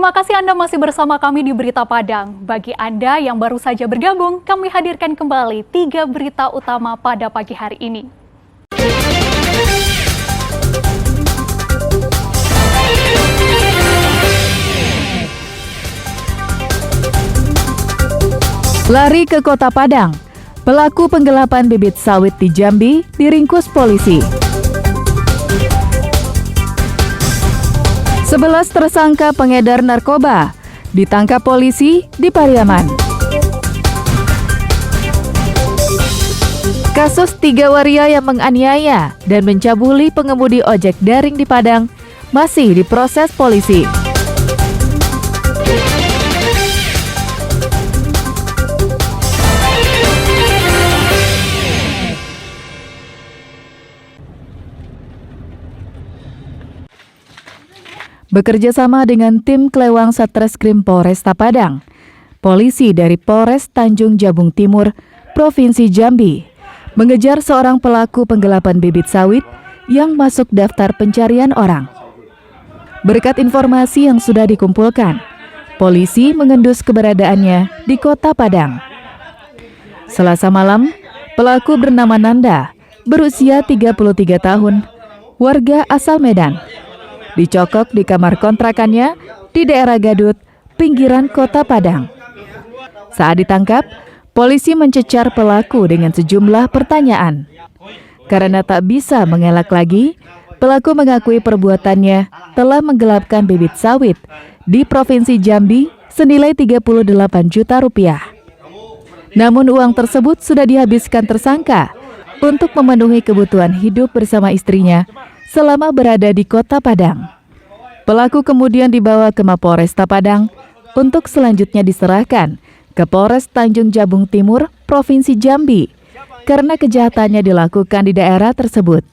Terima kasih Anda masih bersama kami di Berita Padang. Bagi Anda yang baru saja bergabung, kami hadirkan kembali 3 berita utama pada pagi hari ini. Lari ke Kota Padang, pelaku penggelapan bibit sawit di Jambi diringkus polisi. 11 tersangka pengedar narkoba ditangkap polisi di Pariaman. Kasus 3 waria yang menganiaya dan mencabuli pengemudi ojek daring di Padang masih diproses polisi. Bekerja sama dengan tim Klewang Satreskrim Polresta Padang, polisi dari Polres Tanjung Jabung Timur, Provinsi Jambi, mengejar seorang pelaku penggelapan bibit sawit yang masuk daftar pencarian orang. Berkat informasi yang sudah dikumpulkan, polisi mengendus keberadaannya di Kota Padang. Selasa malam, pelaku bernama Nanda, berusia 33 tahun, warga asal Medan, dicokok di kamar kontrakannya di daerah Gadut, pinggiran Kota Padang. Saat ditangkap, polisi mencecar pelaku dengan sejumlah pertanyaan. Karena tak bisa mengelak lagi, pelaku mengakui perbuatannya telah menggelapkan bibit sawit di Provinsi Jambi senilai 38 juta rupiah. Namun uang tersebut sudah dihabiskan tersangka untuk memenuhi kebutuhan hidup bersama istrinya selama berada di Kota Padang. Pelaku kemudian dibawa ke Mapolresta Padang untuk selanjutnya diserahkan ke Polres Tanjung Jabung Timur, Provinsi Jambi, karena kejahatannya dilakukan di daerah tersebut.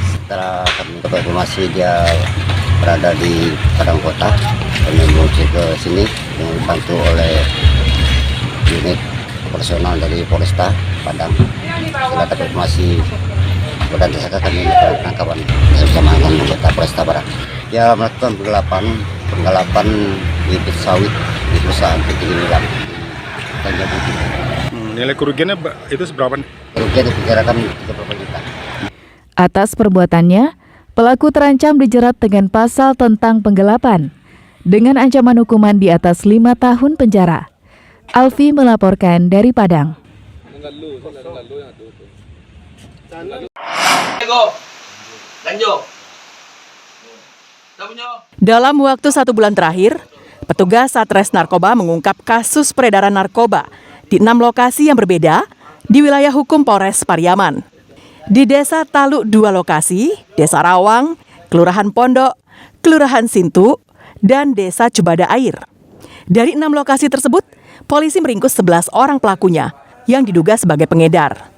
Setelah kami dapat informasi dia berada di Padang Kota, kami menuju ke sini dibantu oleh unit operasional dari Polresta Padang. Setelah dapat informasi dan tersangka kami melakukan penangkapan bersama dengan anggota Polresta Padang. Dia melakukan penggelapan bibit sawit di perusahaan PT Milam. Nilai kerugiannya itu seberapa? Kerugian diperkirakan 30 juta. Atas perbuatannya, pelaku terancam dijerat dengan pasal tentang penggelapan dengan ancaman hukuman di atas 5 tahun penjara. Alfi melaporkan dari Padang. Dalam waktu 1 bulan terakhir, petugas Satres Narkoba mengungkap kasus peredaran narkoba di 6 lokasi yang berbeda di wilayah hukum Polres Pariaman. Di Desa Taluk 2 lokasi, Desa Rawang, Kelurahan Pondok, Kelurahan Sintu, dan Desa Cubada Air. Dari 6 lokasi tersebut, polisi meringkus 11 orang pelakunya yang diduga sebagai pengedar.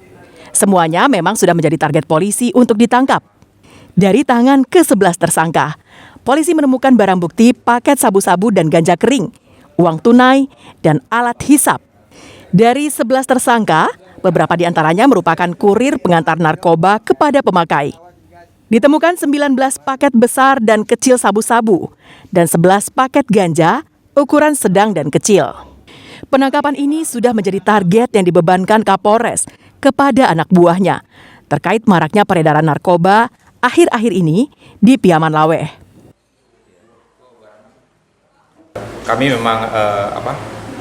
Semuanya memang sudah menjadi target polisi untuk ditangkap. Dari tangan ke-11 tersangka, polisi menemukan barang bukti paket sabu-sabu dan ganja kering, uang tunai, dan alat hisap. Dari 11 tersangka, beberapa di antaranya merupakan kurir pengantar narkoba kepada pemakai. Ditemukan 19 paket besar dan kecil sabu-sabu, dan 11 paket ganja ukuran sedang dan kecil. Penangkapan ini sudah menjadi target yang dibebankan Kapolres kepada anak buahnya terkait maraknya peredaran narkoba akhir-akhir ini di Piaman Laweh. Kami memang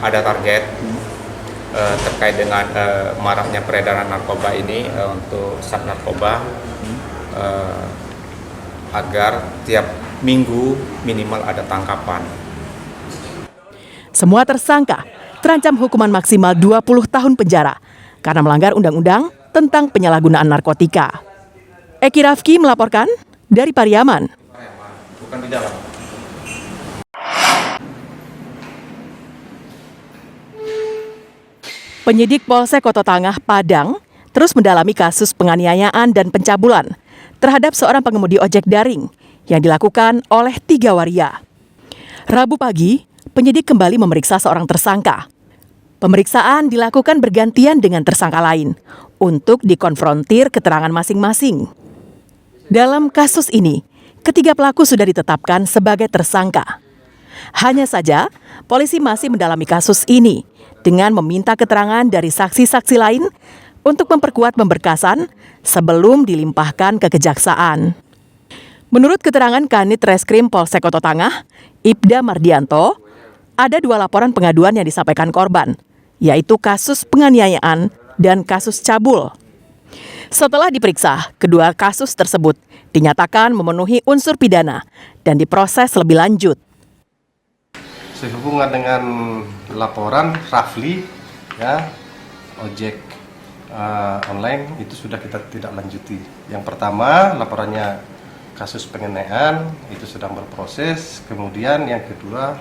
ada target terkait dengan maraknya peredaran narkoba ini untuk Sat Narkoba agar tiap minggu minimal ada tangkapan. Semua tersangka terancam hukuman maksimal 20 tahun penjara karena melanggar undang-undang tentang penyalahgunaan narkotika. Eki Rafki melaporkan dari Pariaman. Bukan di dalam. Penyidik Polsek Kota Tangah Padang terus mendalami kasus penganiayaan dan pencabulan terhadap seorang pengemudi ojek daring yang dilakukan oleh 3 waria. Rabu pagi, penyidik kembali memeriksa seorang tersangka. Pemeriksaan dilakukan bergantian dengan tersangka lain untuk dikonfrontir keterangan masing-masing. Dalam kasus ini, ketiga pelaku sudah ditetapkan sebagai tersangka. Hanya saja, polisi masih mendalami kasus ini dengan meminta keterangan dari saksi-saksi lain untuk memperkuat pemberkasan sebelum dilimpahkan ke kejaksaan. Menurut keterangan Kanit Reskrim Polsek Oto Tangah, Ibda Mardianto, ada 2 laporan pengaduan yang disampaikan korban, yaitu kasus penganiayaan dan kasus cabul. Setelah diperiksa, kedua kasus tersebut dinyatakan memenuhi unsur pidana dan diproses lebih lanjut. Sehubungan dengan laporan Rafli, ya, ojek online itu sudah kita tidak lanjuti. Yang pertama, laporannya kasus penganiayaan itu sedang berproses. Kemudian yang kedua,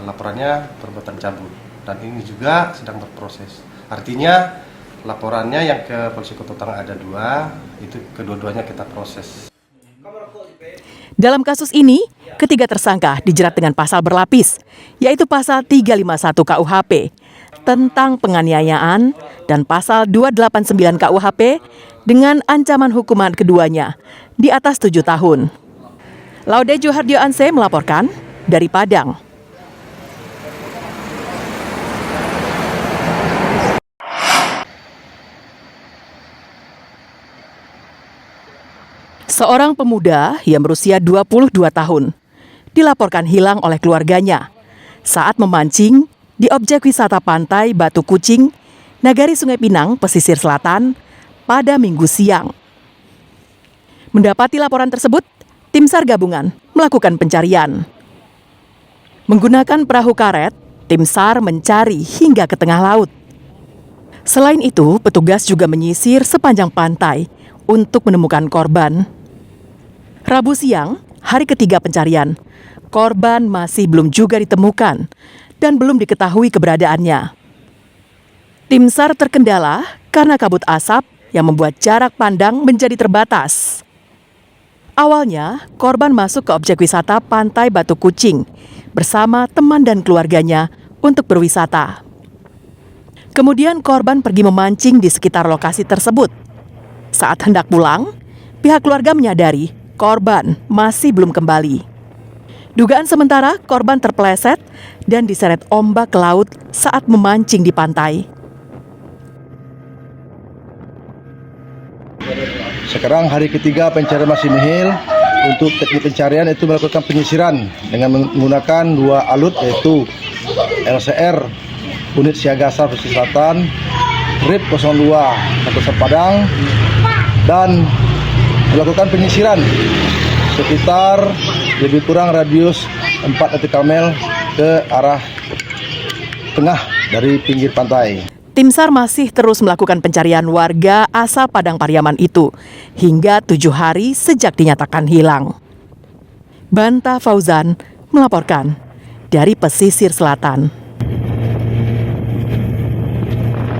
laporannya perbuatan cabul, dan ini juga sedang berproses. Artinya laporannya yang ke Polsek Oto Tangah ada 2, itu kedua-duanya kita proses. Dalam kasus ini, ketiga tersangka dijerat dengan pasal berlapis, yaitu pasal 351 KUHP tentang penganiayaan dan pasal 289 KUHP dengan ancaman hukuman keduanya di atas 7 tahun. Laude Johardio Anse melaporkan dari Padang. Seorang pemuda yang berusia 22 tahun dilaporkan hilang oleh keluarganya saat memancing di objek wisata pantai Batu Kucing, Nagari Sungai Pinang, pesisir selatan pada Minggu siang. Mendapati laporan tersebut, tim SAR gabungan melakukan pencarian. Menggunakan perahu karet, tim SAR mencari hingga ke tengah laut. Selain itu, petugas juga menyisir sepanjang pantai untuk menemukan korban. Rabu siang, hari ketiga pencarian, korban masih belum juga ditemukan dan belum diketahui keberadaannya. Tim SAR terkendala karena kabut asap yang membuat jarak pandang menjadi terbatas. Awalnya, korban masuk ke objek wisata Pantai Batu Kucing bersama teman dan keluarganya untuk berwisata. Kemudian korban pergi memancing di sekitar lokasi tersebut. Saat hendak pulang, pihak keluarga menyadari korban masih belum kembali. Dugaan sementara korban terpeleset dan diseret ombak ke laut saat memancing di pantai. Sekarang hari ketiga pencarian masih nihil. Untuk teknik pencarian itu melakukan penyisiran dengan menggunakan 2 alut, yaitu LCR unit siaga SAR pesisir selatan, RIP 02 Makassar Padang, dan melakukan penyisiran sekitar lebih kurang radius 4 nautical mil ke arah tengah dari pinggir pantai. Tim SAR masih terus melakukan pencarian warga asal Padang Pariaman itu hingga 7 hari sejak dinyatakan hilang. Banta Fauzan melaporkan dari pesisir selatan.